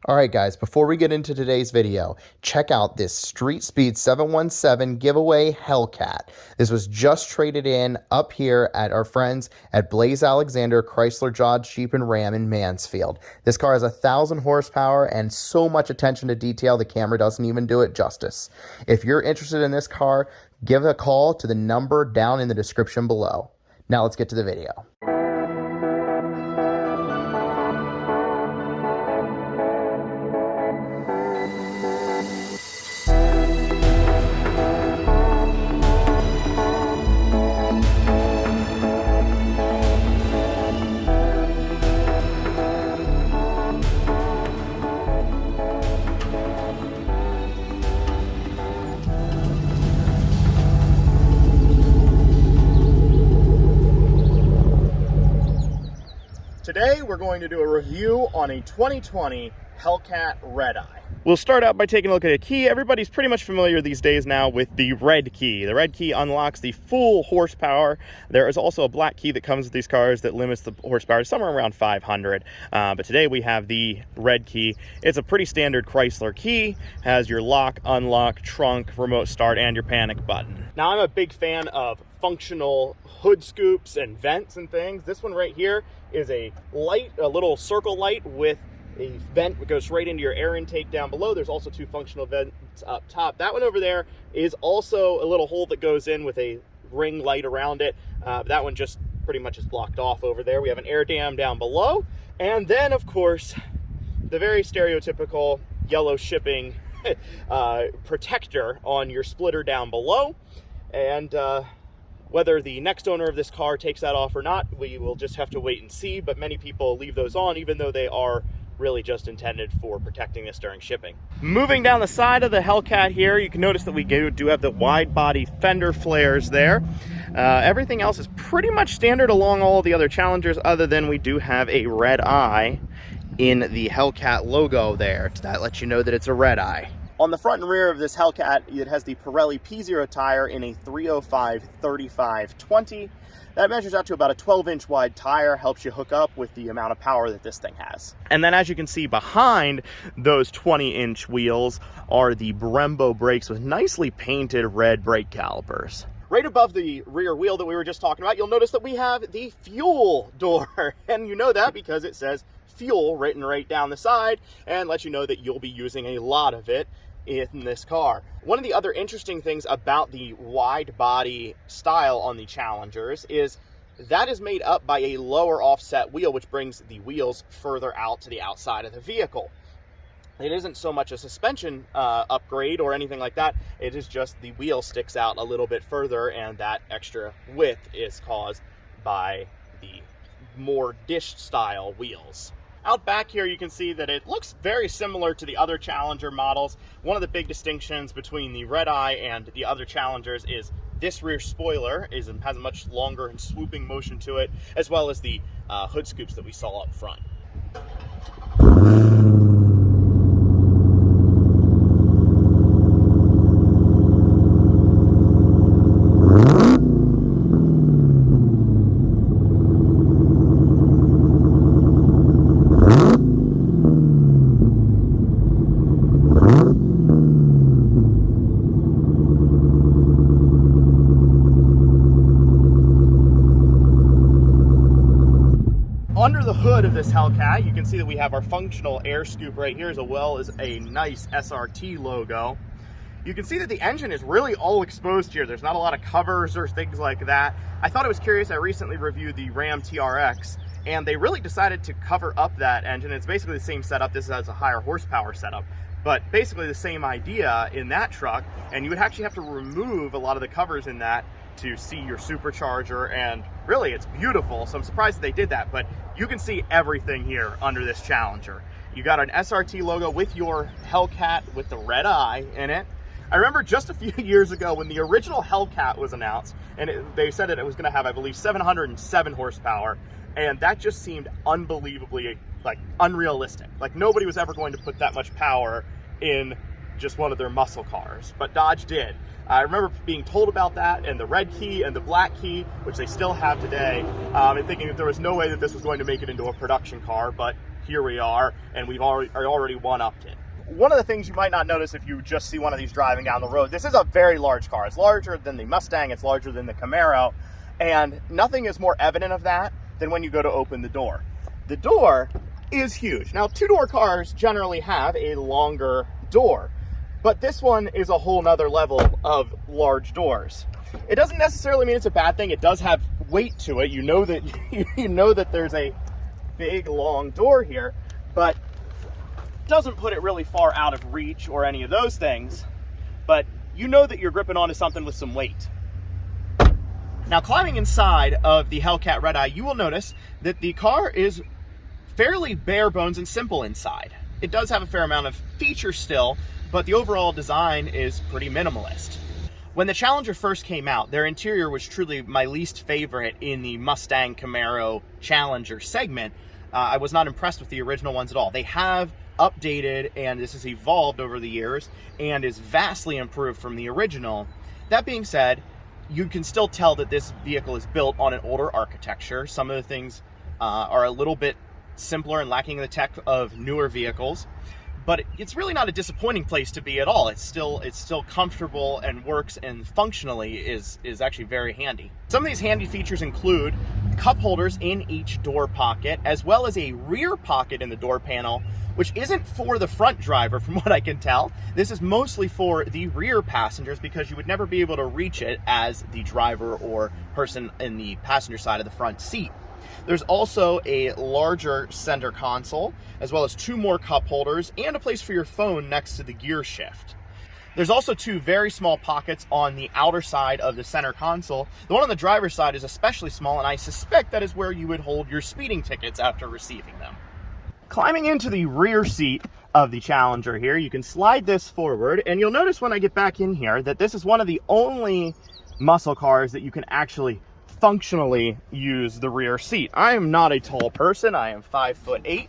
All right, guys, before we get into today's video, check out this Street Speed 717 giveaway Hellcat. This was just traded in up here at our friends at Blaise Alexander Chrysler Dodge Jeep and Ram in Mansfield. This car has 1,000 horsepower and so much attention to detail, the camera doesn't even do it justice. If you're interested in this car, give a call to the number down in the description below. Now let's get to the video. Today we're going to do a review on a 2020 Hellcat Red Eye. We'll start out by taking a look at a key. Everybody's pretty much familiar these days now with the red key. The red key unlocks the full horsepower. There is also a black key that comes with these cars that limits the horsepower to somewhere around 500. But today we have the red key. It's a pretty standard Chrysler key. Has your lock, unlock, trunk, remote start, and your panic button. Now I'm a big fan of functional hood scoops and vents and things. This one right here is a light, a little circle light with a vent that goes right into your air intake down below. There's also two functional vents up top. That one over there is also a little hole that goes in with a ring light around it. That one just pretty much is blocked off over there. We have an air dam down below. And then, of course, the very stereotypical yellow shipping protector on your splitter down below. And whether the next owner of this car takes that off or not, we will just have to wait and see. But many people leave those on, even though they are really just intended for protecting this during shipping. Moving down the side of the Hellcat here, you can notice that we do have the wide body fender flares there. Everything else is pretty much standard along all the other Challengers, other than we do have a red eye in the Hellcat logo there. That lets you know that it's a red eye. On the front and rear of this Hellcat, it has the Pirelli P0 tire in a 305/35/20. That measures out to about a 12-inch wide tire, helps you hook up with the amount of power that this thing has. And then as you can see behind those 20-inch wheels are the Brembo brakes with nicely painted red brake calipers. Right above the rear wheel that we were just talking about, you'll notice that we have the fuel door. And you know that because it says fuel written right down the side and lets you know that you'll be using a lot of it in this car. One of the other interesting things about the wide body style on the Challengers is that is made up by a lower offset wheel, which brings the wheels further out to the outside of the vehicle. It isn't so much a suspension upgrade or anything like that. It is just the wheel sticks out a little bit further, and that extra width is caused by the more dish style wheels. Out back here, you can see that it looks very similar to the other Challenger models. One of the big distinctions between the Red Eye and the other Challengers is this rear spoiler has a much longer and swooping motion to it, as well as the hood scoops that we saw up front. Under the hood of this Hellcat, you can see that we have our functional air scoop right here, as well as a nice SRT logo. You can see that the engine is really all exposed here. There's not a lot of covers or things like that. I thought it was curious. I recently reviewed the Ram TRX, and they really decided to cover up that engine. It's basically the same setup. This has a higher horsepower setup, but basically the same idea in that truck, and you would actually have to remove a lot of the covers in that to see your supercharger, and really it's beautiful, so I'm surprised that they did that, but you can see everything here under this Challenger. You got an SRT logo with your Hellcat with the red eye in it. I remember just a few years ago when the original Hellcat was announced, and they said that it was going to have, I believe, 707 horsepower, and that just seemed unbelievably, like, unrealistic. Like, nobody was ever going to put that much power in just one of their muscle cars, but Dodge did. I remember being told about that, and the red key and the black key, which they still have today, and thinking that there was no way that this was going to make it into a production car, but here we are, and we've already one-upped it. One of the things you might not notice if you just see one of these driving down the road, this is a very large car. It's larger than the Mustang, it's larger than the Camaro, and nothing is more evident of that than when you go to open the door. The door is huge. Now, two-door cars generally have a longer door, but this one is a whole nother level of large doors. It doesn't necessarily mean it's a bad thing. It does have weight to it. You know that you know that there's a big long door here, but doesn't put it really far out of reach or any of those things, but you know that you're gripping onto something with some weight. Now, climbing inside of the Hellcat Red Eye, you will notice that the car is fairly bare bones and simple inside. It does have a fair amount of features still, but the overall design is pretty minimalist. When the Challenger first came out, their interior was truly my least favorite in the Mustang Camaro Challenger segment. I was not impressed with the original ones at all. They have updated, and this has evolved over the years and is vastly improved from the original. That being said, you can still tell that this vehicle is built on an older architecture. Some of the things are a little bit simpler and lacking the tech of newer vehicles, but it's really not a disappointing place to be at all. It's still comfortable and works, and functionally is actually very handy. Some of these handy features include cup holders in each door pocket, as well as a rear pocket in the door panel, which isn't for the front driver from what I can tell. This is mostly for the rear passengers because you would never be able to reach it as the driver or person in the passenger side of the front seat. There's also a larger center console, as well as 2 more cup holders and a place for your phone next to the gear shift. There's also 2 very small pockets on the outer side of the center console. The one on the driver's side is especially small, and I suspect that is where you would hold your speeding tickets after receiving them. Climbing into the rear seat of the Challenger here, you can slide this forward, and you'll notice when I get back in here that this is one of the only muscle cars that you can actually functionally use the rear seat. I am not a tall person. I am 5'8",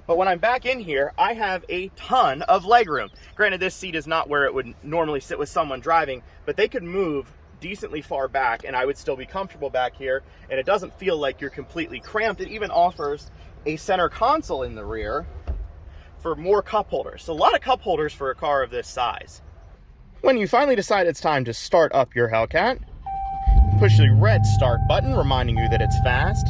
but when I'm back in here, I have a ton of legroom. Granted, this seat is not where it would normally sit with someone driving, but they could move decently far back and I would still be comfortable back here, and it doesn't feel like you're completely cramped. It even offers a center console in the rear for more cup holders. So a lot of cup holders for a car of this size. When you finally decide it's time to start up your Hellcat, push the red start button, reminding you that it's fast,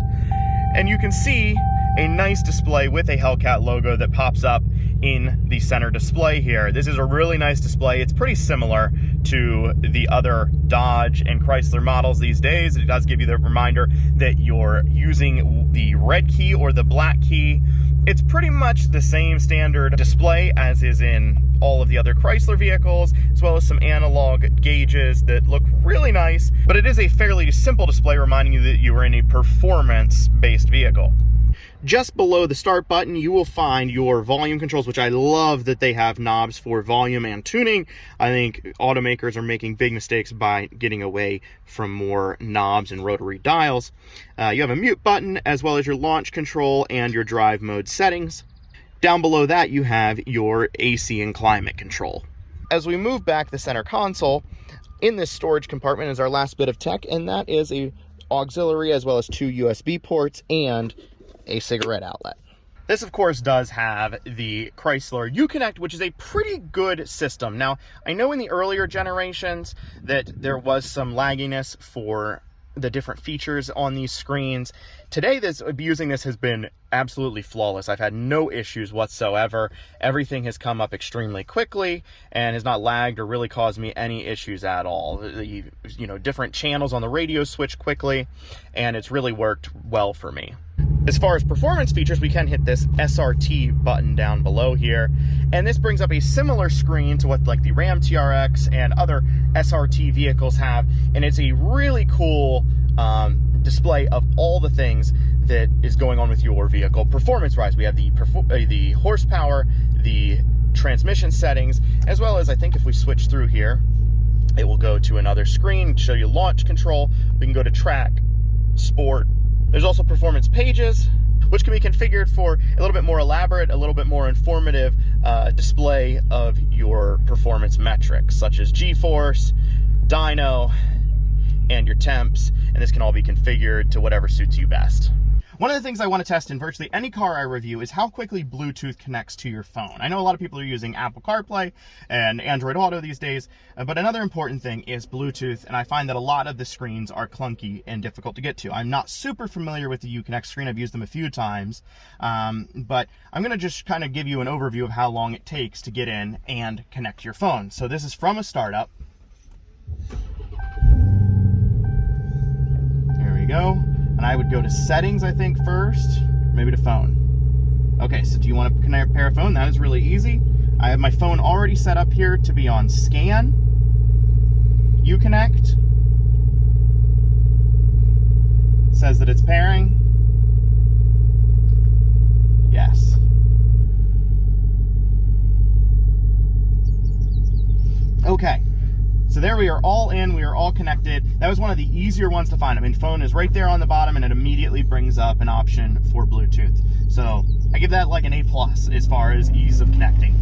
and you can see a nice display with a Hellcat logo that pops up in the center display here. This is a really nice display. It's pretty similar to the other Dodge and Chrysler models these days. It does give you the reminder that you're using the red key or the black key. It's pretty much the same standard display as is in all of the other Chrysler vehicles, as well as some analog gauges that look really nice, but it is a fairly simple display reminding you that you are in a performance-based vehicle. Just below the start button, you will find your volume controls, which I love that they have knobs for volume and tuning. I think automakers are making big mistakes by getting away from more knobs and rotary dials. You have a mute button, as well as your launch control and your drive mode settings. Down below that, you have your AC and climate control. As we move back the center console, in this storage compartment is our last bit of tech, and that is a auxiliary, as well as 2 USB ports and a cigarette outlet. This, of course, does have the Chrysler Uconnect, which is a pretty good system. Now, I know in the earlier generations that there was some lagginess for the different features on these screens. Today, using this has been absolutely flawless. I've had no issues whatsoever. Everything has come up extremely quickly and has not lagged or really caused me any issues at all. The different channels on the radio switch quickly, and it's really worked well for me. As far as performance features, we can hit this SRT button down below here, and this brings up a similar screen to what like the Ram TRX and other SRT vehicles have, and it's a really cool display of all the things that is going on with your vehicle. Performance-wise, we have the horsepower, the transmission settings, as well as, I think if we switch through here, it will go to another screen, show you launch control. We can go to track, sport. There's also performance pages. which can be configured for a little bit more elaborate, a little bit more informative display of your performance metrics, such as G-force, dyno, and your temps, and this can all be configured to whatever suits you best. One of the things I want to test in virtually any car I review is how quickly Bluetooth connects to your phone. I know a lot of people are using Apple CarPlay and Android Auto these days, but another important thing is Bluetooth, and I find that a lot of the screens are clunky and difficult to get to. I'm not super familiar with the Uconnect screen. I've used them a few times, but I'm going to just kind of give you an overview of how long it takes to get in and connect your phone. So this is from a startup. There we go. And I would go to settings, I think, first, maybe to phone. Okay, so do you want to pair a phone? That is really easy. I have my phone already set up here to be on scan, Uconnect. Says that it's pairing. Yes. Okay. So there we are all in, we are all connected. That was one of the easier ones to find. I mean, phone is right there on the bottom and it immediately brings up an option for Bluetooth. So I give that like an A+ as far as ease of connecting.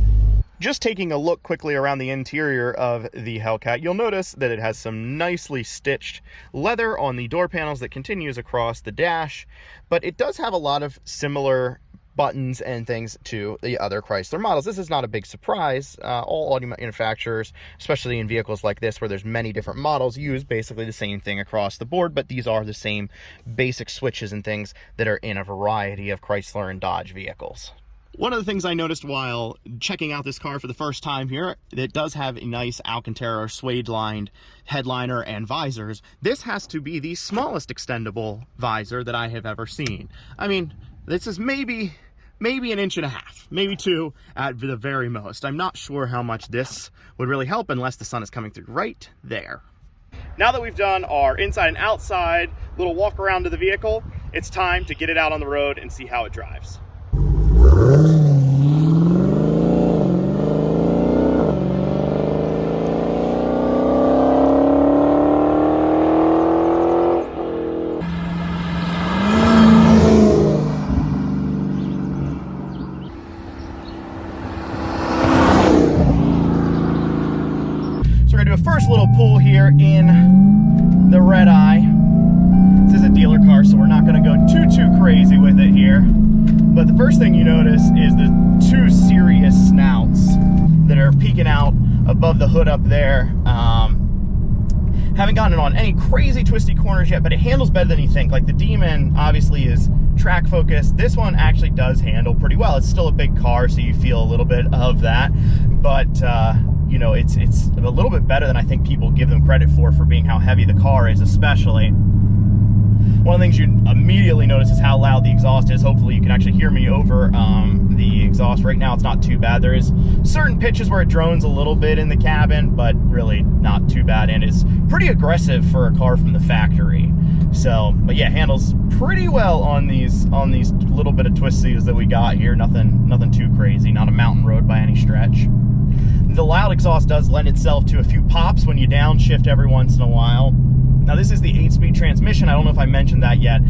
Just taking a look quickly around the interior of the Hellcat, you'll notice that it has some nicely stitched leather on the door panels that continues across the dash, but it does have a lot of similar buttons and things to the other Chrysler models. This is not a big surprise. All auto manufacturers, especially in vehicles like this where there's many different models, use basically the same thing across the board, but these are the same basic switches and things that are in a variety of Chrysler and Dodge vehicles. One of the things I noticed while checking out this car for the first time here, it does have a nice Alcantara suede-lined headliner and visors. This has to be the smallest extendable visor that I have ever seen. I mean, this is maybe an inch and a half, maybe 2 at the very most. I'm not sure how much this would really help unless the sun is coming through right there. Now that we've done our inside and outside little walk around to the vehicle, it's time to get it out on the road and see how it drives. First little pull here in the red eye. This is a dealer car, so we're not going to go too crazy with it here. But the first thing you notice is the 2 serious snouts that are peeking out above the hood up there. Haven't gotten it on any crazy twisty corners yet, but it handles better than you think. Like the Demon obviously is track focused. This one actually does handle pretty well. It's still a big car, so you feel a little bit of that, but you know, it's a little bit better than I think people give them credit for being how heavy the car is, especially. One of the things you immediately notice is how loud the exhaust is. Hopefully you can actually hear me over the exhaust. Right now it's not too bad. There is certain pitches where it drones a little bit in the cabin, but really not too bad, and is pretty aggressive for a car from the factory. So, but yeah, handles pretty well on these little bit of twisties that we got here. Nothing too crazy, not a mountain road by any stretch. The loud exhaust does lend itself to a few pops when you downshift every once in a while. Now this is the 8-speed transmission. I don't know if I mentioned that yet.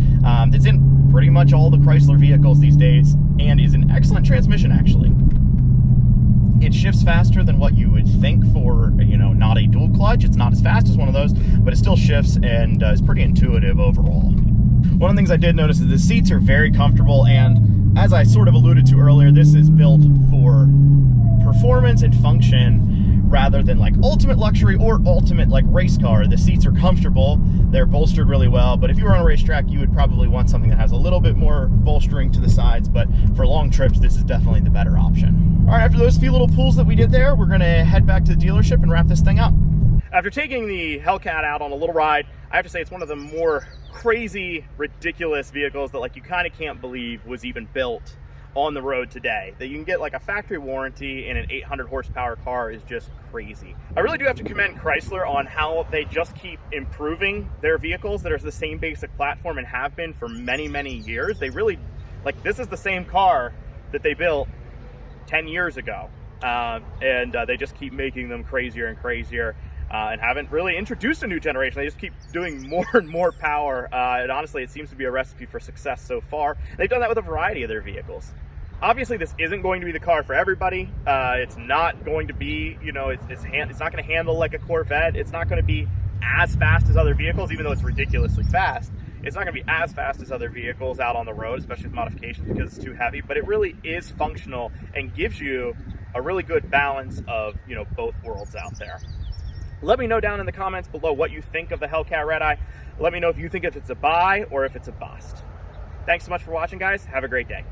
It's in pretty much all the Chrysler vehicles these days and is an excellent transmission actually. It shifts faster than what you would think for, you know, not a dual clutch. It's not as fast as one of those, but it still shifts and is pretty intuitive overall. One of the things I did notice is the seats are very comfortable, and as I sort of alluded to earlier, this is built for performance and function rather than like ultimate luxury or ultimate like race car. The seats are comfortable, they're bolstered really well, but if you were on a racetrack, you would probably want something that has a little bit more bolstering to the sides, but for long trips, this is definitely the better option. All right, after those few little pulls that we did there, we're gonna head back to the dealership and wrap this thing up. After taking the Hellcat out on a little ride, I have to say it's one of the more crazy, ridiculous vehicles that like you kind of can't believe was even built on the road today. That you can get like a factory warranty in an 800 horsepower car is just crazy. I really do have to commend Chrysler on how they just keep improving their vehicles that are the same basic platform and have been for many years. They really, like, this is the same car that they built 10 years ago. And they just keep making them crazier and crazier. and haven't really introduced a new generation. They just keep doing more and more power, and honestly, it seems to be a recipe for success so far. They've done that with a variety of their vehicles. Obviously, this isn't going to be the car for everybody. It's not going to be, you know, it's not going to handle like a Corvette. It's not going to be as fast as other vehicles, even though it's ridiculously fast. It's not going to be as fast as other vehicles out on the road, especially with modifications, because it's too heavy, but it really is functional and gives you a really good balance of, you know, both worlds out there. Let me know down in the comments below what you think of the Hellcat Red Eye. Let me know if you think if it's a buy or if it's a bust. Thanks so much for watching, guys. Have a great day.